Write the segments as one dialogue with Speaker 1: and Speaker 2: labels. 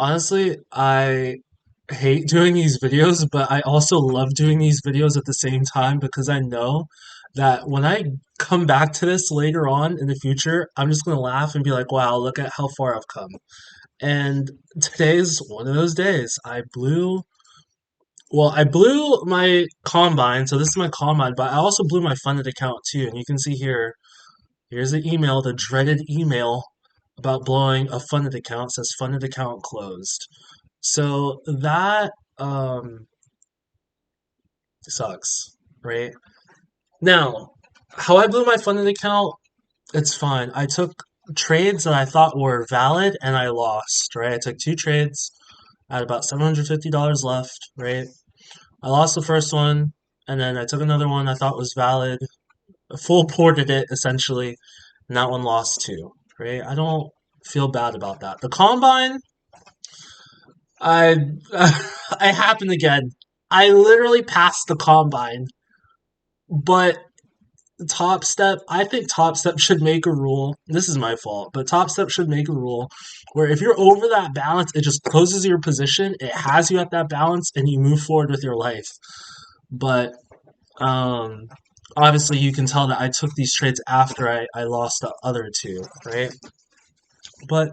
Speaker 1: Honestly, I hate doing these videos, but I also love doing these videos at the same time because I know that when I come back to this later on in the future, I'm just gonna laugh and be like, wow, look at how far I've come. And today's one of those days. I blew my combine, so this is my combine, but I also blew my funded account too. And you can see here, here's the email, the dreaded email about blowing a funded account. It says funded account closed. So that sucks, right? Now, how I blew my funded account, it's fine. I took trades that I thought were valid and I lost, right? I took two trades. I had about $750 left, right? I lost the first one, and then I took another one I thought was valid, full ported it essentially, and that one lost too, right? I don't feel bad about that. The combine, I I happened again. I literally passed the combine, but Topstep, I think Topstep should make a rule. This is my fault, but Topstep should make a rule where if you're over that balance, it just closes your position. It has you at that balance, and you move forward with your life. But um, obviously, you can tell that I took these trades after I lost the other two, right? But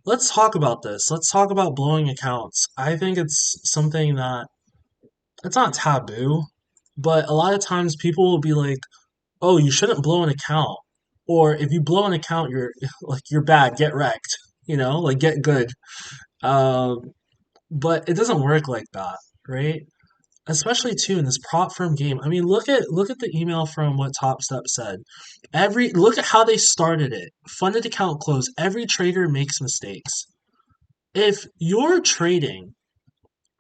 Speaker 1: let's talk about this. Let's talk about blowing accounts. I think it's something that it's not taboo, but a lot of times people will be like, "Oh, you shouldn't blow an account," or if you blow an account, you're like you're bad. Get wrecked. Like get good. Um, but it doesn't work like that, right? Especially too in this prop firm game. I mean, look at the email from what Topstep said. Look at how they started it. Funded account close. Every trader makes mistakes. If you're trading,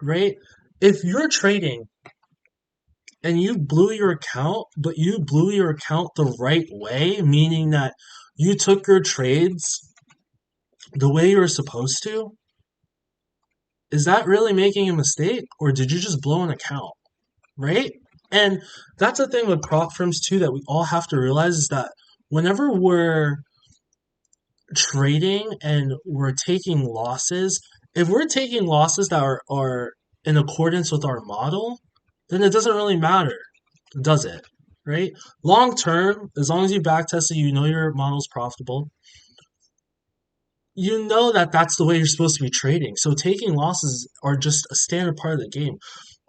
Speaker 1: right? If you're trading and you blew your account, but you blew your account the right way, meaning that you took your trades the way you were supposed to, is that really making a mistake or did you just blow an account? Right? And that's the thing with prop firms too that we all have to realize is that whenever we're trading and we're taking losses, if we're taking losses that are in accordance with our model, then it doesn't really matter, does it? Right? Long term, as long as you back test it, you know your model's profitable. You know that that's the way you're supposed to be trading. So taking losses are just a standard part of the game.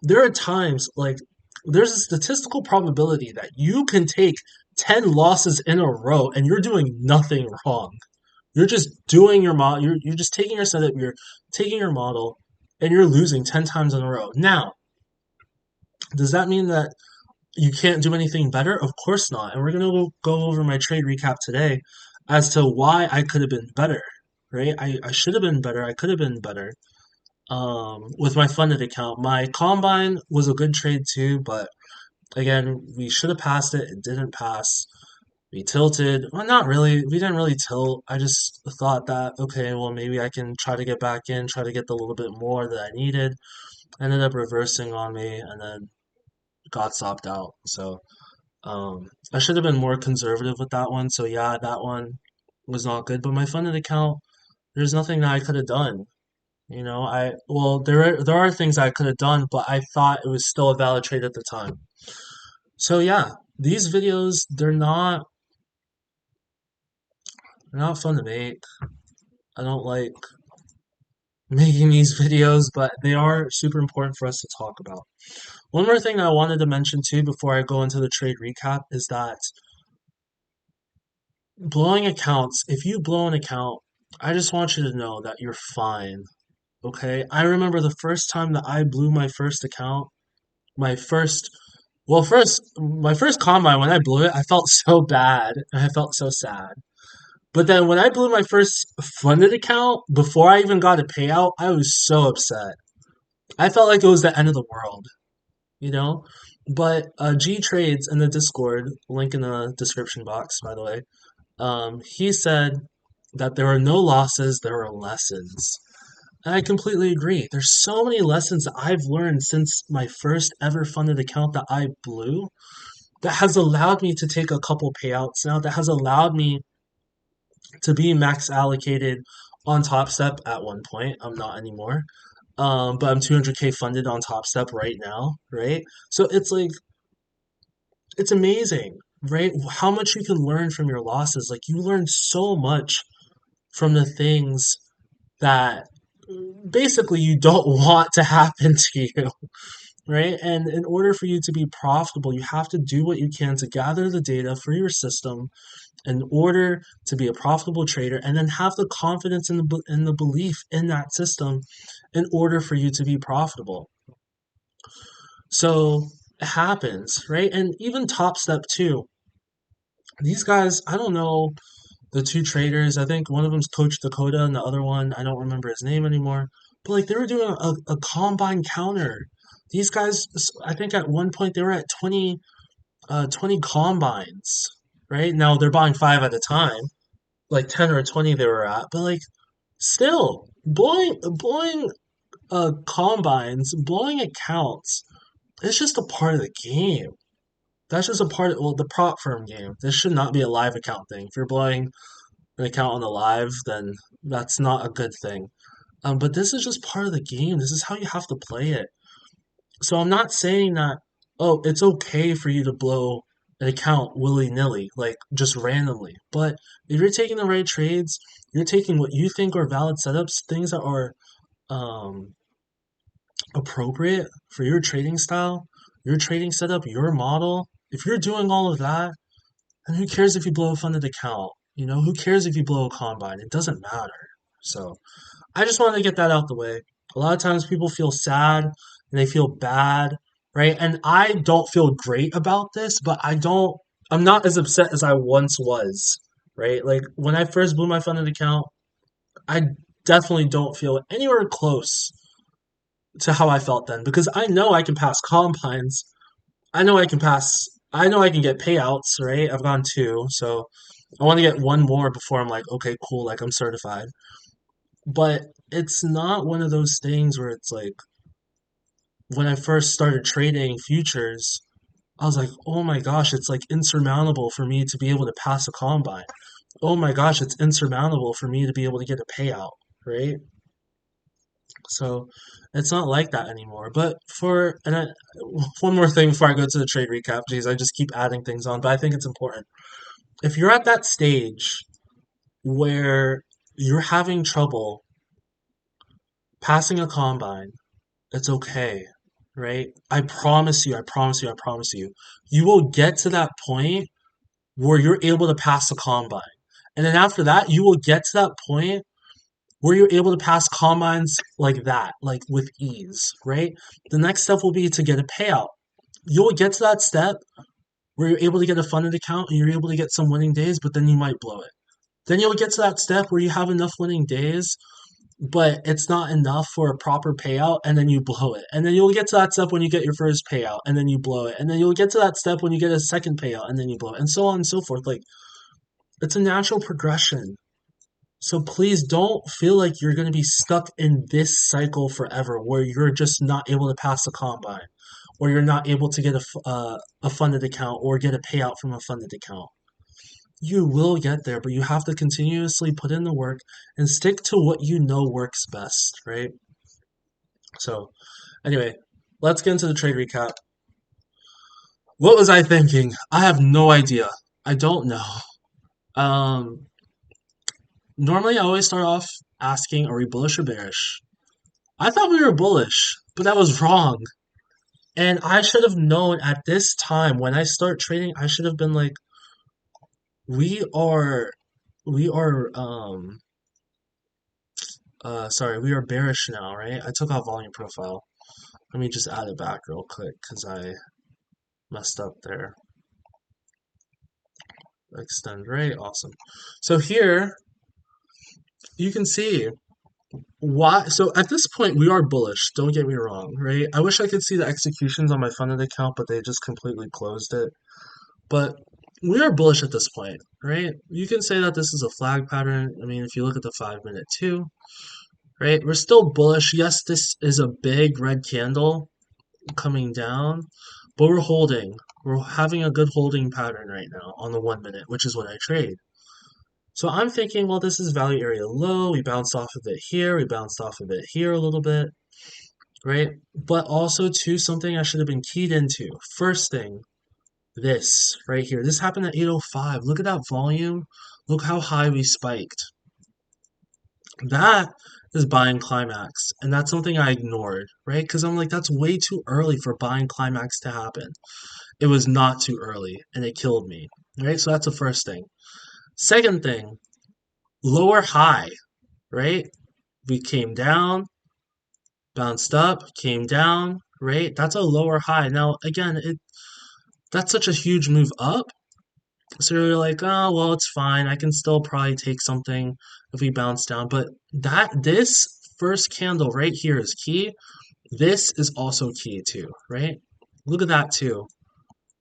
Speaker 1: There are times like there's a statistical probability that you can take 10 losses in a row and you're doing nothing wrong. You're just doing your model, you're just taking your setup, you're taking your model, and you're losing 10 times in a row. Now, does that mean that you can't do anything better? Of course not. And we're going to go over my trade recap today as to why I could have been better, right? I should have been better. I could have been better with my funded account. My combine was a good trade too, but again, we should have passed it. It didn't pass. We tilted. Well, not really. We didn't really tilt. I just thought that, okay, well, maybe I can try to get back in, try to get the little bit more that I needed. Ended up reversing on me and then got stopped out. So I should have been more conservative with that one. So yeah, that one was not good. But my funded account, there's nothing that I could have done. There are things I could have done, but I thought it was still a valid trade at the time. So yeah, these videos they're not fun to make. I don't like making these videos, but they are super important for us to talk about. One more thing that I wanted to mention too before I go into the trade recap is that blowing accounts, if you blow an account, I just want you to know that you're fine. Okay? I remember the first time that I blew my first account, my first my first combine when I blew it, I felt so bad and I felt so sad. But then when I blew my first funded account, before I even got a payout, I was so upset. I felt like it was the end of the world, you know? But G Trades in the Discord, link in the description box, by the way, he said that there were no losses, there were lessons. And I completely agree. There's so many lessons that I've learned since my first ever funded account that I blew that has allowed me to take a couple payouts now, that has allowed me to be max allocated on Topstep at one point. I'm not anymore. But I'm 200K funded on Topstep right now, right? So it's like it's amazing, right? How much you can learn from your losses. Like you learn so much from the things that basically you don't want to happen to you, right? And in order for you to be profitable, you have to do what you can to gather the data for your system in order to be a profitable trader, and then have the confidence in the belief in that system in order for you to be profitable. So it happens, right? And even Top Step too. These guys, I don't know the two traders. I think one of them's Coach Dakota, and the other one, I don't remember his name anymore. But like they were doing a combine counter. These guys, I think at one point they were at 20 combines, right? Now they're buying five at a time, like 10 or 20 they were at, but like still blowing combines, blowing accounts. It's just a part of the game. That's just a part of, well, the prop firm game. This should not be a live account thing. If you're blowing an account on the live, then that's not a good thing. But this is just part of the game. This is how you have to play it. So I'm not saying that, oh, it's okay for you to blow an account willy nilly, like just randomly. But if you're taking the right trades, you're taking what you think are valid setups, things that are um, appropriate for your trading style, your trading setup, your model. If you're doing all of that, and who cares if you blow a funded account? You know, who cares if you blow a combine? It doesn't matter. So I just wanted to get that out the way. A lot of times people feel sad and they feel bad, right? And I don't feel great about this, but I'm not as upset as I once was, right? Like when I first blew my funded account, I definitely don't feel anywhere close to how I felt then because I know I can pass combines. I know I can pass, I know I can get payouts, right? I've gone two, so I want to get one more before I'm like, okay, cool, like I'm certified. But it's not one of those things where it's like when I first started trading futures, I was like, oh my gosh, it's like insurmountable for me to be able to pass a combine. Oh my gosh, it's insurmountable for me to be able to get a payout, right? So it's not like that anymore. But one more thing before I go to the trade recap, geez, I just keep adding things on, but I think it's important. If you're at that stage where you're having trouble passing a combine, it's okay, right? I promise you, I promise you, I promise you, you will get to that point where you're able to pass the combine. And then after that, you will get to that point where you're able to pass combines like that, like with ease, right? The next step will be to get a payout. You'll get to that step where you're able to get a funded account and you're able to get some winning days, but then you might blow it. Then you'll get to that step where you have enough winning days, but it's not enough for a proper payout, and then you blow it. And then you'll get to that step when you get your first payout, and then you blow it. And then you'll get to that step when you get a second payout, and then you blow it, and so on and so forth. Like, it's a natural progression. So please don't feel like you're going to be stuck in this cycle forever where you're just not able to pass a combine, or you're not able to get a funded account or get a payout from a funded account. You will get there, but you have to continuously put in the work and stick to what you know works best, right? So, anyway, let's get into the trade recap. What was I thinking? I have no idea. I don't know. Um, Normally I always start off asking, are we bullish or bearish? I thought we were bullish, but that was wrong. And I should have known at this time when I start trading, I should have been like, we are, we are, sorry, we are bearish now, right? I took off volume profile. Let me just add it back real quick because I messed up there. Extend rate, awesome. So here you can see why. So at this point we are bullish. Don't get me wrong, right? I wish I could see the executions on my funded account, but they just completely closed it. But we are bullish at this point, right? You can say that this is a flag pattern. I mean, if you look at the 5 minute too, right? We're still bullish. Yes, this is a big red candle coming down, but we're holding. We're having a good holding pattern right now on the 1 minute, which is what I trade. So I'm thinking, well, this is value area low. We bounced off of it here. We bounced off of it here a little bit, right? But also, too, something I should have been keyed into. First thing, this right here. This happened at 8:05. Look at that volume. Look how high we spiked. That is buying climax. And that's something I ignored, right? Because I'm like, that's way too early for buying climax to happen. It was not too early and it killed me, right? So that's the first thing. Second thing, lower high, right? We came down, bounced up, came down, right? That's a lower high. Now, again, that's such a huge move up. So you're like, oh, well, it's fine. I can still probably take something if we bounce down. But this first candle right here is key. This is also key too, right? Look at that too.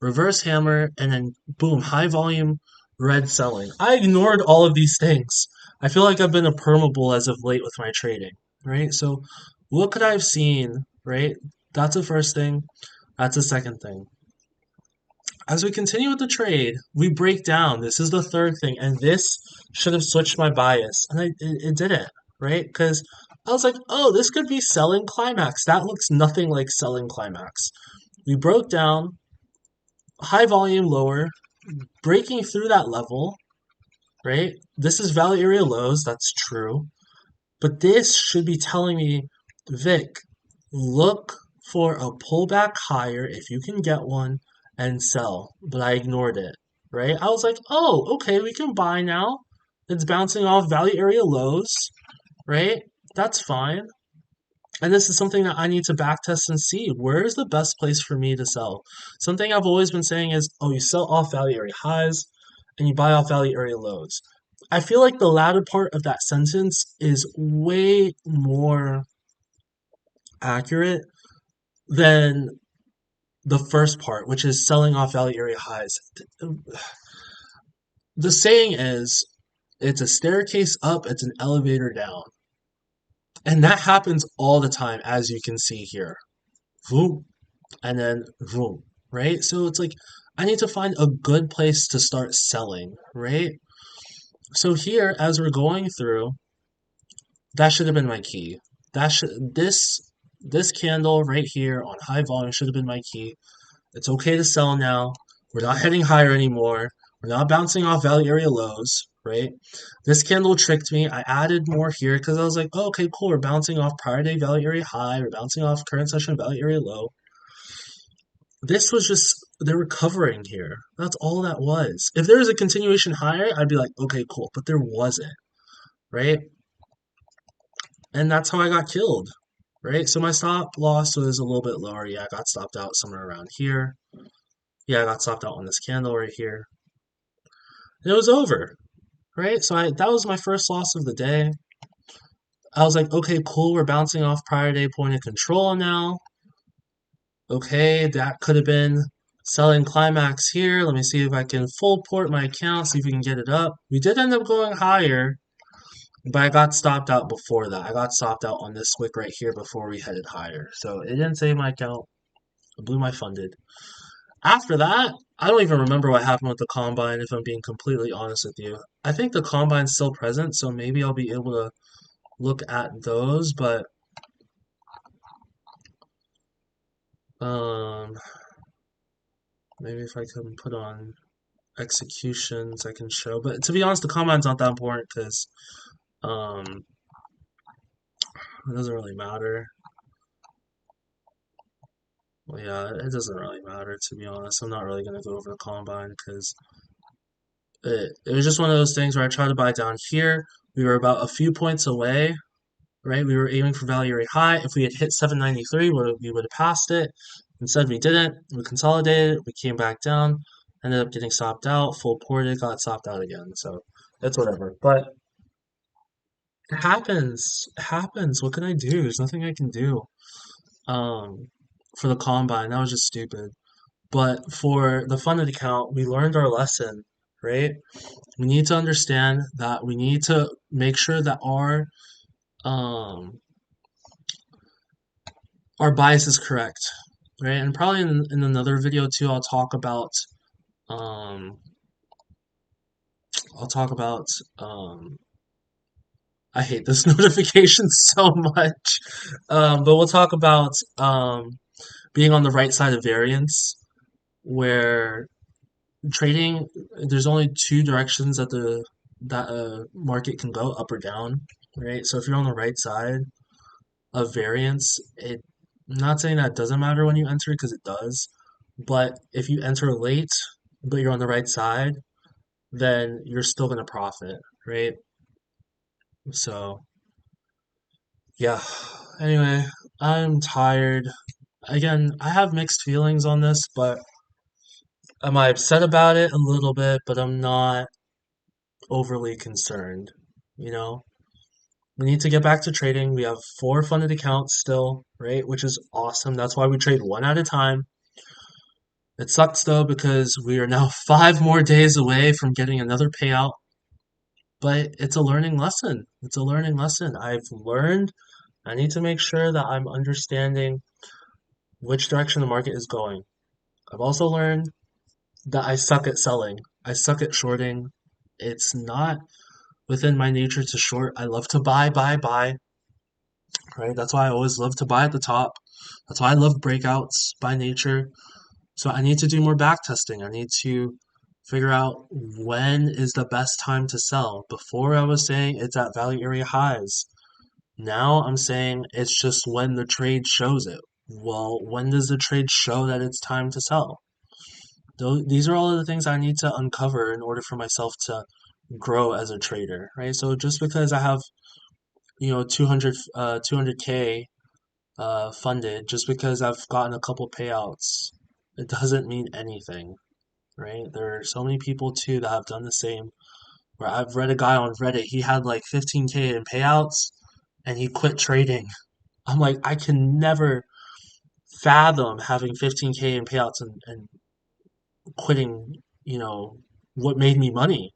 Speaker 1: Reverse hammer, and then boom, high volume red selling. I ignored all of these things. I feel like I've been a permabull as of late with my trading, right? So what could I have seen, right? That's the first thing. That's the second thing. As we continue with the trade, we break down. This is the third thing, and this should have switched my bias, and it didn't, right? Because I was like, oh, this could be selling climax. That looks nothing like selling climax. We broke down, high volume lower, breaking through that level, right? This is value area lows, that's true. But this should be telling me, Vic, look for a pullback higher if you can get one and sell. But I ignored it, right? I was like, oh, okay, we can buy now. It's bouncing off value area lows, right? That's fine. And this is something that I need to backtest and see. Where is the best place for me to sell? Something I've always been saying is, oh, you sell off value area highs and you buy off value area lows. I feel like the latter part of that sentence is way more accurate than the first part, which is selling off value area highs. The saying is, it's a staircase up, it's an elevator down. And that happens all the time, as you can see here. Vroom, and then vroom, right? So it's like, I need to find a good place to start selling, right? So here, as we're going through, that should have been my key. That should this candle right here on high volume should have been my key. It's okay to sell now. We're not heading higher anymore. We're not bouncing off value area lows, right? This candle tricked me. I added more here because I was like, oh, okay, cool. We're bouncing off prior day value area high. We're bouncing off current session value area low. This was just, they were covering here. That's all that was. If there was a continuation higher, I'd be like, okay, cool. But there wasn't, right? And that's how I got killed, right? So my stop loss was a little bit lower. Yeah, I got stopped out somewhere around here. Yeah, I got stopped out on this candle right here. And it was over, right? So that was my first loss of the day. I was like, okay, cool. We're bouncing off prior day point of control now. Okay, that could have been selling climax here. Let me see if I can full port my account, see if we can get it up. We did end up going higher, but I got stopped out before that. I got stopped out on this wick right here before we headed higher. So it didn't save my account. It blew my funded. After that, I don't even remember what happened with the combine, if I'm being completely honest with you. I think the combine's still present, so maybe I'll be able to look at those, but um maybe if I can put on executions I can show. But to be honest, the combine's not that important because um it doesn't really matter. Well, yeah, it doesn't really matter to be honest. I'm not really gonna go over the combine because it was just one of those things where I tried to buy down here. We were about a few points away, right? We were aiming for value rate high. If we had hit 793, we would have passed it. Instead, we didn't. We consolidated. We came back down. Ended up getting stopped out. Full ported. Got stopped out again. So that's whatever. But it happens. It happens. What can I do? There's nothing I can do. Um, for the combine, that was just stupid. But for the funded account, we learned our lesson, right? We need to understand that we need to make sure that um our bias is correct, right? And probably in another video too, I'll talk about um I'll talk about I hate this notification so much. But we'll talk about being on the right side of variance, where trading, there's only two directions that a market can go, up or down, right? So if you're on the right side of variance, I'm not saying that it doesn't matter when you enter because it does, but if you enter late, but you're on the right side, then you're still gonna profit, right? So yeah. Anyway, I'm tired. Again, I have mixed feelings on this, but am I upset about it? A little bit, but I'm not overly concerned. You know, we need to get back to trading. We have four funded accounts still, right? Which is awesome. That's why we trade one at a time. It sucks though because we are now 5 more days away from getting another payout, but it's a learning lesson. It's a learning lesson. I've learned I need to make sure that I'm understanding which direction the market is going. I've also learned that I suck at selling. I suck at shorting. It's not within my nature to short. I love to buy, buy, buy, right? That's why I always love to buy at the top. That's why I love breakouts by nature. So I need to do more back testing. I need to figure out when is the best time to sell. Before I was saying it's at value area highs. Now I'm saying it's just when the trade shows it. Well, when does the trade show that it's time to sell? These are all of the things I need to uncover in order for myself to grow as a trader, right? So just because I have, 200k funded, just because I've gotten a couple payouts, it doesn't mean anything, right? There are so many people too that have done the same. Where I've read a guy on Reddit, he had like 15k in payouts and he quit trading. I'm like, I can never fathom having 15k in payouts and quitting, what made me money.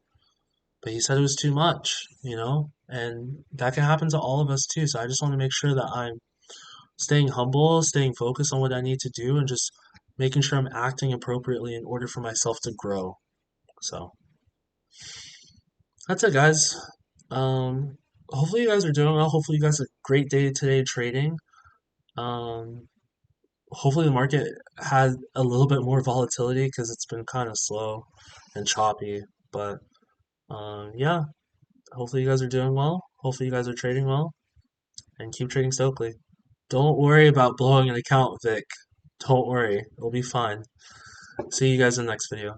Speaker 1: But he said it was too much, and that can happen to all of us too. So I just want to make sure that I'm staying humble, staying focused on what I need to do, and just making sure I'm acting appropriately in order for myself to grow. So that's it, guys. Hopefully you guys are doing well. Hopefully you guys have a great day today trading. Um, Hopefully the market had a little bit more volatility because it's been kind of slow and choppy. But yeah, hopefully you guys are doing well. Hopefully you guys are trading well and keep trading Stoically. Don't worry about blowing an account, Vic. Don't worry, it'll be fine. See you guys in the next video.